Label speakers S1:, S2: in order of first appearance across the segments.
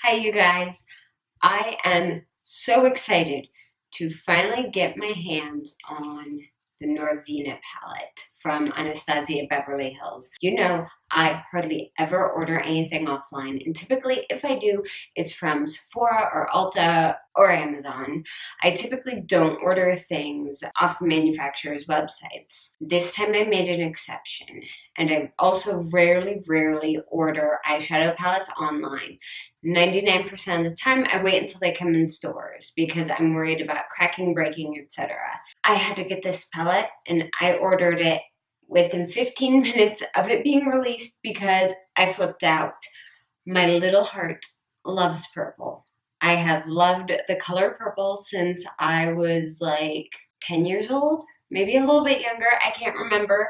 S1: Hi, you guys. I am so excited to finally get my hands on the Norvina palette from Anastasia Beverly Hills. You know, I hardly ever order anything offline, and typically, if I do, it's from Sephora or Ulta or Amazon. I typically don't order things off manufacturers' websites. This time I made an exception, and I also rarely order eyeshadow palettes online. 99% of the time, I wait until they come in stores because I'm worried about cracking, breaking, etc. I had to get this palette and I ordered it within 15 minutes of it being released because I flipped out. My little heart loves purple. I have loved the color purple since I was like 10 years old, maybe a little bit younger. I can't remember.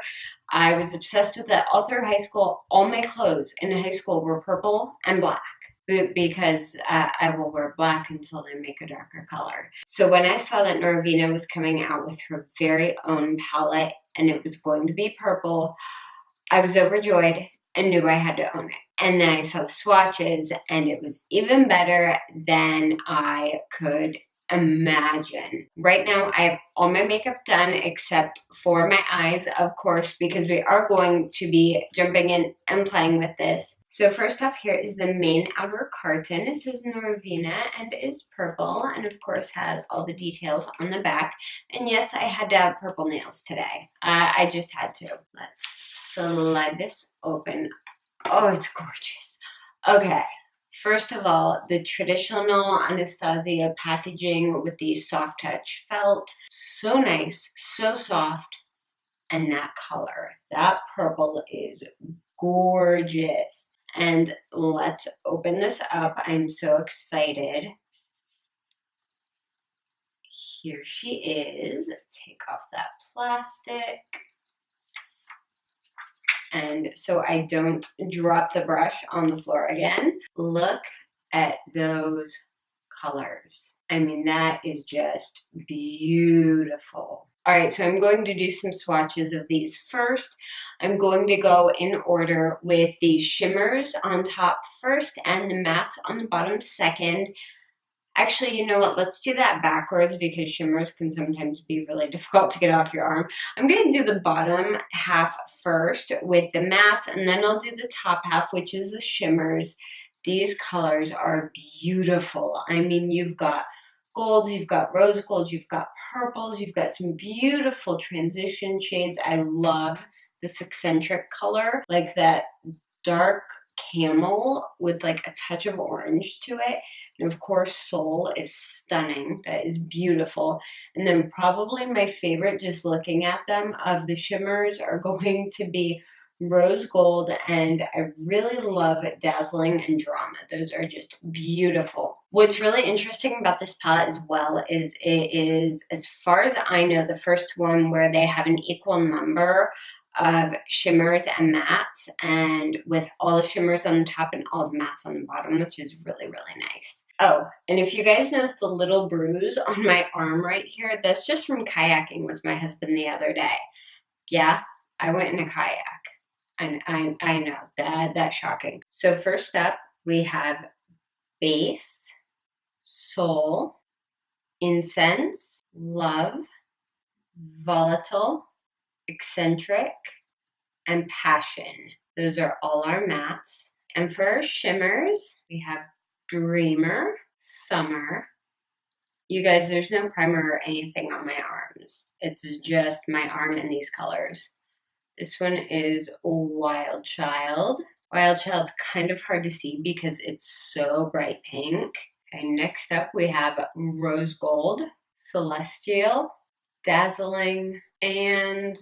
S1: I was obsessed with it all through high school. All my clothes in high school were purple and black because I will wear black until they make a darker color. So when I saw that Norvina was coming out with her very own palette and it was going to be purple, I was overjoyed and knew I had to own it. And then I saw the swatches and it was even better than I could imagine. Right now I have all my makeup done except for my eyes, of course, because we are going to be jumping in and playing with this. So first off, here is the main outer carton. It says Norvina and is purple and of course has all the details on the back. And yes, I had to have purple nails today. I just had to. Let's slide this open. Oh, it's gorgeous. Okay. First of all, the traditional Anastasia packaging with the soft touch felt. So nice, so soft, and that color. That purple is gorgeous. And let's open this up. I'm so excited. Here she is. Take off that plastic. And so I don't drop the brush on the floor again. Look at those colors. I mean, that is just beautiful. All right, so I'm going to do some swatches of these first. I'm going to go in order with the shimmers on top first and the mattes on the bottom second. Actually, you know what? Let's do that backwards because shimmers can sometimes be really difficult to get off your arm. I'm going to do the bottom half first with the mattes, and then I'll do the top half, which is the shimmers. These colors are beautiful. I mean, you've got golds, you've got rose golds, you've got purples, you've got some beautiful transition shades. I love this eccentric color, like that dark camel with like a touch of orange to it. And of course, Soul is stunning. That is beautiful. And then probably my favorite, just looking at them, of the shimmers are going to be Rose Gold, and I really love Dazzling and Drama. Those are just beautiful. What's really interesting about this palette as well is it is, as far as I know, the first one where they have an equal number of shimmers and mattes, and with all the shimmers on the top and all the mattes on the bottom, which is really nice. Oh, and if you guys notice the little bruise on my arm right here, that's just from kayaking with my husband the other day. Yeah, I went in a kayak. And I know, that's shocking. So first up, we have Base, Soul, Incense, Love, Volatile, Eccentric, and Passion. Those are all our mattes. And for our shimmers, we have Dreamer, Summer. You guys, there's no primer or anything on my arms. It's just my arm in these colors. This one is Wild Child. Wild Child's kind of hard to see because it's so bright pink. Okay, next up we have Rose Gold, Celestial, Dazzling, and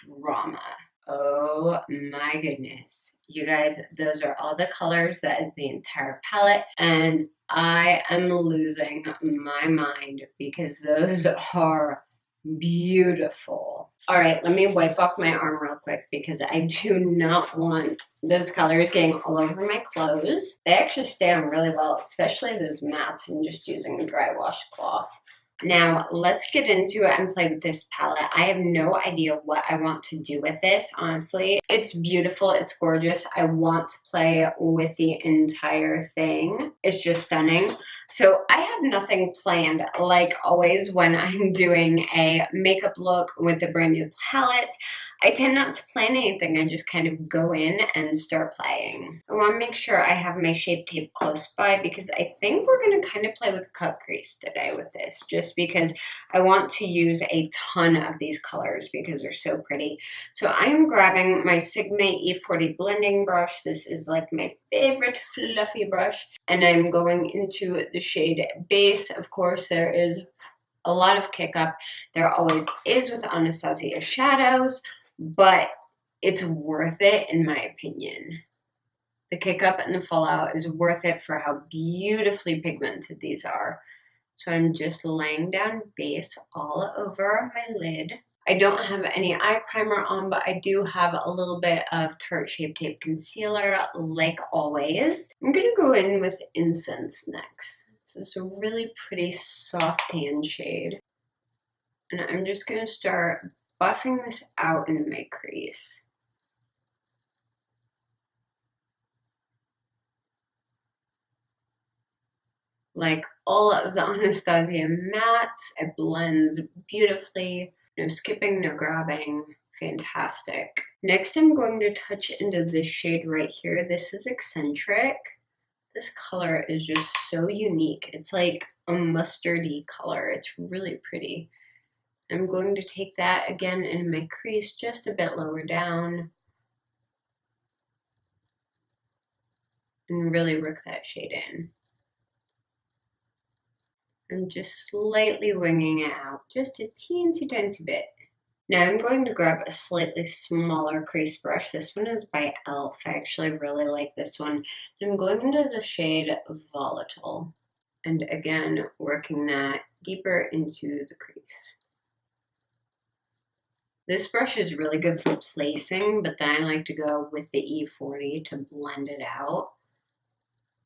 S1: Drama. Oh my goodness. You guys, those are all the colors. That is the entire palette. And I am losing my mind because those are beautiful. All right, let me wipe off my arm real quick because I do not want those colors getting all over my clothes. They actually stay on really well, especially those mattes. I'm just using a dry washcloth. Now, let's get into it and play with this palette. I have no idea what I want to do with this, honestly. It's beautiful. It's gorgeous. I want to play with the entire thing. It's just stunning. So I have nothing planned, like always when I'm doing a makeup look with a brand new palette. I tend not to plan anything. I just kind of go in and start playing. I want to make sure I have my Shape Tape close by because I think we're going to kind of play with cut crease today with this, just because I want to use a ton of these colors because they're so pretty. So I'm grabbing my Sigma E40 blending brush. This is like my favorite fluffy brush. And I'm going into the shade Base. Of course, there is a lot of kick up. There always is with Anastasia shadows, but it's worth it in my opinion. The kick up and the fallout is worth it for how beautifully pigmented these are. So I'm just laying down Base all over my lid. I don't have any eye primer on, but I do have a little bit of Tarte Shape Tape concealer, like always. I'm gonna go in with Incense next. This is a really pretty soft tan shade. And I'm just gonna start buffing this out into my crease. Like all of the Anastasia mattes, it blends beautifully. No skipping, no grabbing. Fantastic. Next, I'm going to touch into this shade right here. This is Eccentric. This color is just so unique. It's like a mustardy color. It's really pretty. I'm going to take that again in my crease just a bit lower down and really work that shade in. I'm just slightly winging it out, just a teensy tiny bit. Now I'm going to grab a slightly smaller crease brush. This one is by e.l.f. I actually really like this one. I'm going into the shade Volatile. And again, working that deeper into the crease. This brush is really good for placing, but then I like to go with the E40 to blend it out.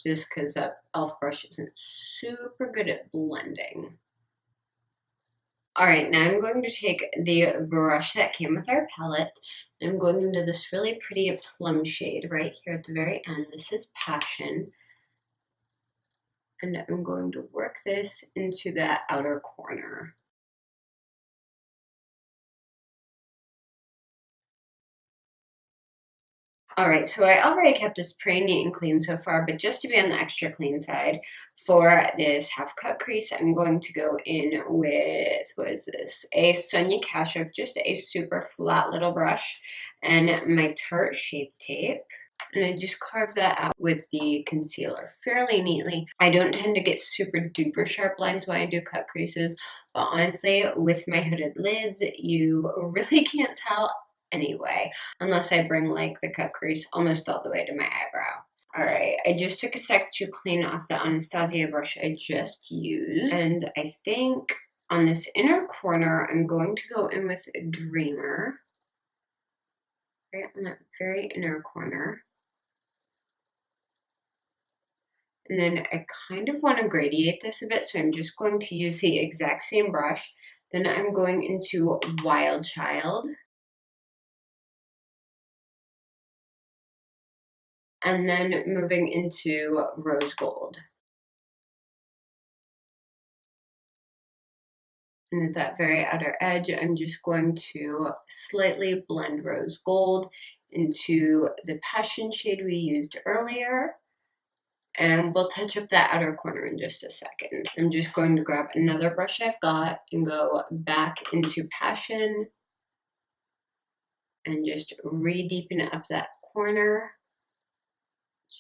S1: Just because that e.l.f. brush isn't super good at blending. Alright, now I'm going to take the brush that came with our palette. I'm going into this really pretty plum shade right here at the very end. This is Passion. And I'm going to work this into that outer corner. Alright, so I already kept this pretty neat and clean so far, but just to be on the extra clean side, for this half cut crease, I'm going to go in with, what is this? A Sonia Kashuk, just a super flat little brush, and my Tarte Shape Tape. And I just carve that out with the concealer fairly neatly. I don't tend to get super duper sharp lines when I do cut creases, but honestly, with my hooded lids, you really can't tell anyway, unless I bring like the cut crease almost all the way to my eyebrow. Alright, I just took a sec to clean off the Anastasia brush I just used, and I think on this inner corner, I'm going to go in with Dreamer, right on that very inner corner. And then I kind of want to gradiate this a bit, so I'm just going to use the exact same brush. Then I'm going into Wild Child. And then moving into Rose Gold. And at that very outer edge, I'm just going to slightly blend Rose Gold into the Passion shade we used earlier. And we'll touch up that outer corner in just a second. I'm just going to grab another brush I've got and go back into Passion and just re-deepen up that corner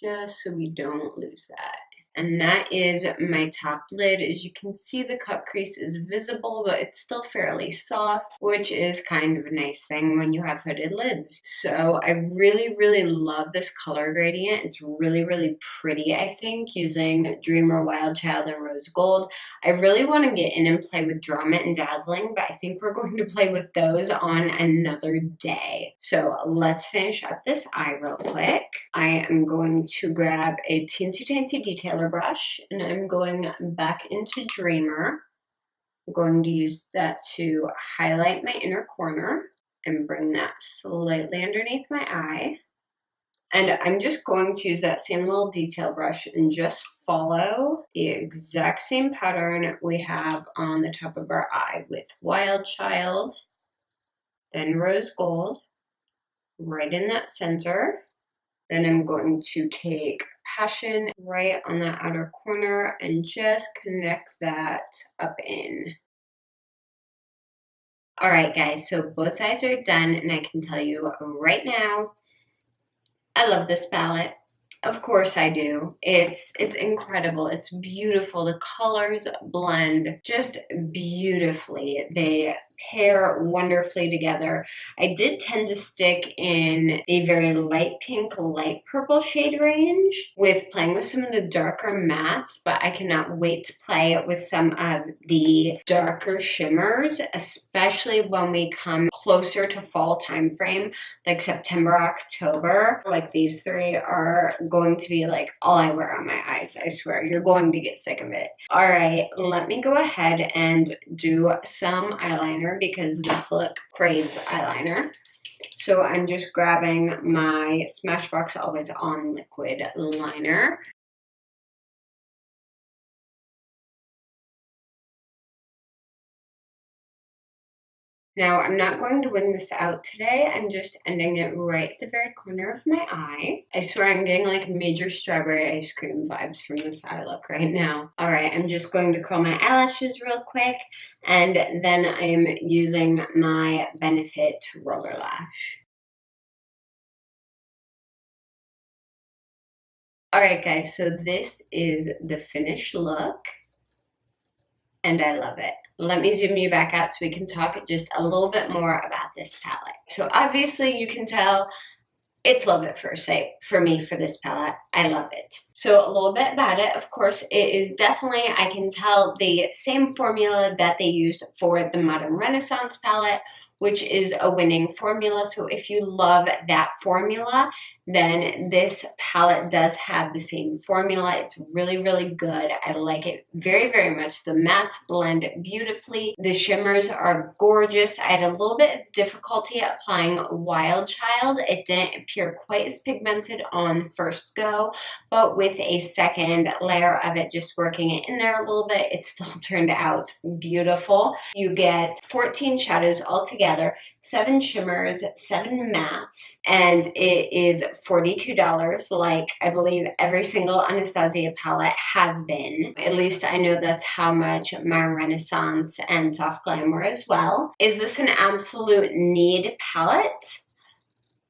S1: just so we don't lose that. And that is my top lid. As you can see, the cut crease is visible, but it's still fairly soft, which is kind of a nice thing when you have hooded lids. So I really, really love this color gradient. It's really, really pretty, I think, using Dreamer, Wild Child, and Rose Gold. I really want to get in and play with Drama and Dazzling, but I think we're going to play with those on another day. So let's finish up this eye real quick. I am going to grab a teensy tiny detailer brush, and I'm going back into Dreamer. I'm going to use that to highlight my inner corner and bring that slightly underneath my eye. And I'm just going to use that same little detail brush and just follow the exact same pattern we have on the top of our eye with Wild Child, then Rose Gold, right in that center. Then I'm going to take Passion right on that outer corner and just connect that up in. All right, guys, so both eyes are done, and I can tell you right now, I love this palette. Of course I do. It's incredible. It's beautiful. The colors blend just beautifully. They pair wonderfully together. I did tend to stick in a very light pink, light purple shade range with playing with some of the darker mattes, but I cannot wait to play with some of the darker shimmers, especially when we come closer to fall time frame, like September, October. Like these three are going to be like all I wear on my eyes. I swear, you're going to get sick of it. All right, let me go ahead and do some eyeliner because this look craves eyeliner. So I'm just grabbing my Smashbox Always On liquid liner. Now, I'm not going to wing this out today. I'm just ending it right at the very corner of my eye. I swear I'm getting like major strawberry ice cream vibes from this eye look right now. All right, I'm just going to curl my eyelashes real quick, and then I'm using my Benefit Roller Lash. All right, guys, so this is the finished look, and I love it. Let me zoom you back out so we can talk just a little bit more about this palette. So obviously you can tell it's love at first sight for me for this palette. I love it. So a little bit about it, of course, it is definitely, I can tell, the same formula that they used for the Modern Renaissance palette, which is a winning formula. So if you love that formula, then this palette does have the same formula. It's really, really good. I like it very, very much. The mattes blend beautifully. The shimmers are gorgeous. I had a little bit of difficulty applying Wild Child. It didn't appear quite as pigmented on first go, but with a second layer of it, just working it in there a little bit, it still turned out beautiful. You get 14 shadows altogether, 7 shimmers, 7 mattes, and it is $42, like I believe every single Anastasia palette has been. At least I know that's how much Modern Renaissance and Soft Glam were as well. Is this an absolute need palette?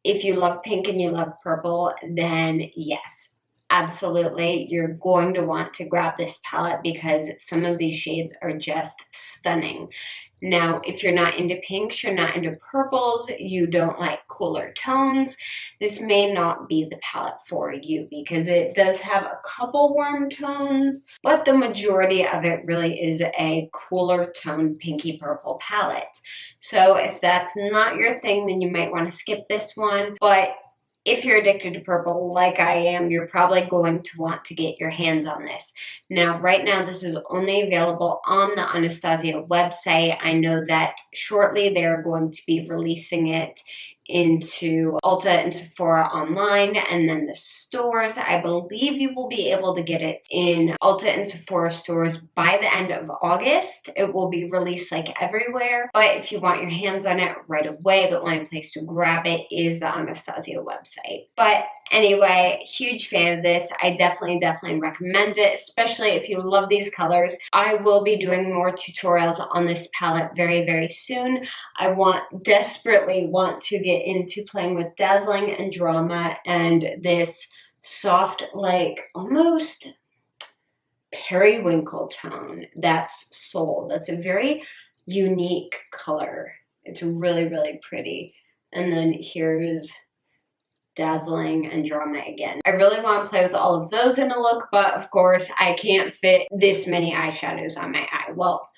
S1: If you love pink and you love purple, then yes, absolutely. You're going to want to grab this palette because some of these shades are just stunning. Now, if you're not into pinks, you're not into purples, you don't like cooler tones, this may not be the palette for you because it does have a couple warm tones, but the majority of it really is a cooler tone pinky purple palette. So if that's not your thing, then you might want to skip this one, but if you're addicted to purple like I am, you're probably going to want to get your hands on this. Now, right now, this is only available on the Anastasia website. I know that shortly they're going to be releasing it into Ulta and Sephora online, and then the stores. I believe you will be able to get it in Ulta and Sephora stores by the end of August. It will be released like everywhere, but if you want your hands on it right away, the only place to grab it is the Anastasia website. But anyway, huge fan of this. I definitely recommend it, especially if you love these colors. I will be doing more tutorials on this palette very, very soon. I desperately want to get into playing with Dazzling and Drama and this soft, like almost periwinkle tone that's Soul. That's a very unique color. It's really, really pretty. And then here's Dazzling and Drama again. I really want to play with all of those in a look, but of course I can't fit this many eyeshadows on my eye. Well,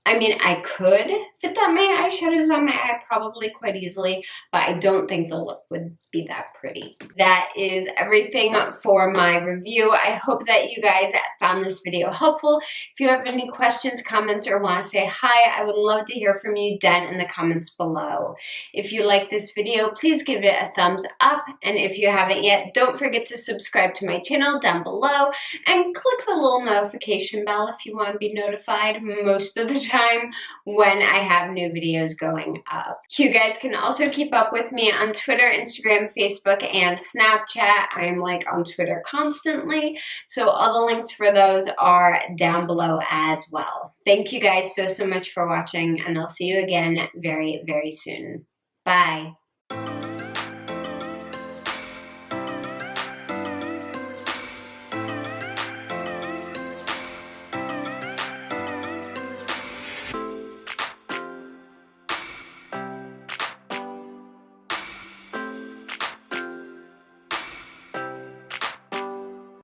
S1: I mean, I could fit that my eyeshadows on my eye probably quite easily, but I don't think the look would be that pretty. That is everything for my review. I hope that you guys found this video helpful. If you have any questions, comments, or want to say hi, I would love to hear from you down in the comments below. If you like this video, please give it a thumbs up, and if you haven't yet, don't forget to subscribe to my channel down below, and click the little notification bell if you want to be notified most of the time when I have new videos going up. You guys can also keep up with me on Twitter, Instagram, Facebook, and Snapchat. I'm like on Twitter constantly, so all the links for those are down below as well. Thank you guys so much for watching, and I'll see you again very, very soon. Bye.